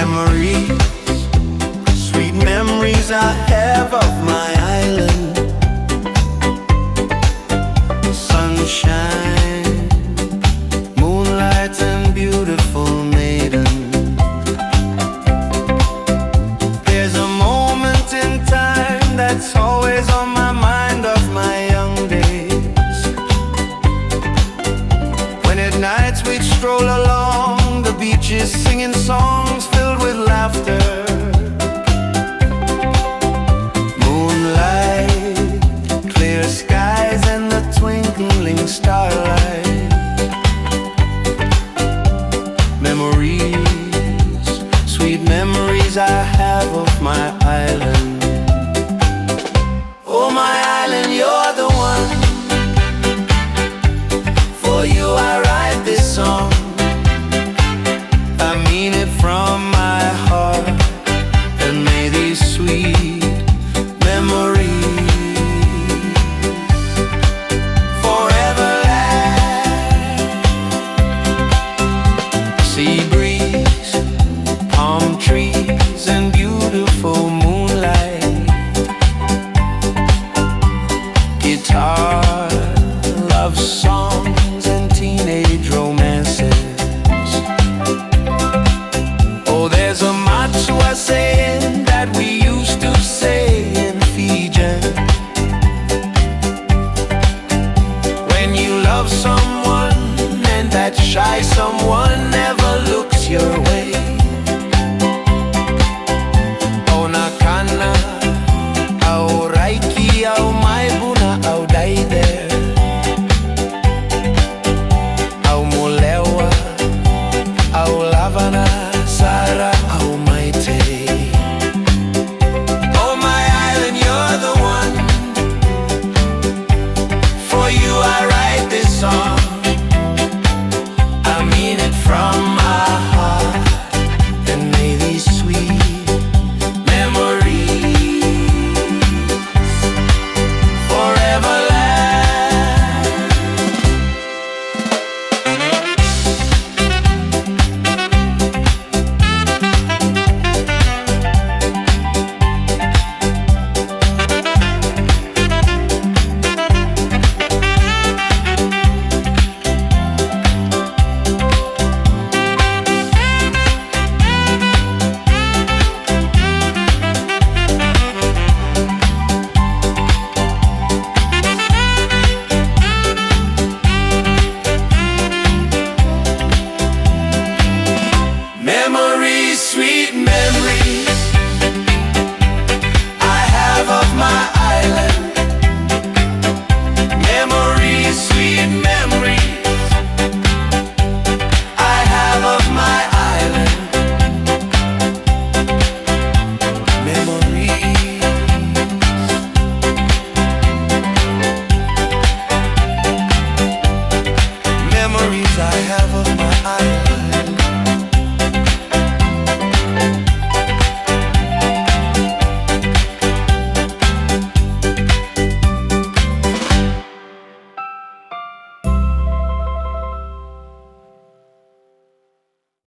Memories, sweet memories I have of my island. Sunshine, moonlight and beautiful maiden. There's a moment in time that's always on my mind of my young days, when at nights we'd stroll along the beaches singing songs filled with laughter. Moonlight, clear skies and the twinkling starlight. Memories, sweet memories I have of my island. Oh, my island, you're the one. For you I write this song. I mean it from my heart. And may these sweet memories forever last. Sea breeze, palm trees and beautiful moonlight. Guitar, love songs and teenage romances. Oh, there's a matua saying that we used to say in Fijian. When you love someone and that shy someone never looks your way. Oh, nakana, au raiki, au maibuna, au daide, au mulewa, au lavana, Sara, au maite. Oh, my island, you're the one. For you I write this song. I mean it from my heart. And may these sweet memories forever last. Memories, sweet memories I have of my island. Memories, sweet memories I have of my island. Memories, memories I have of my island.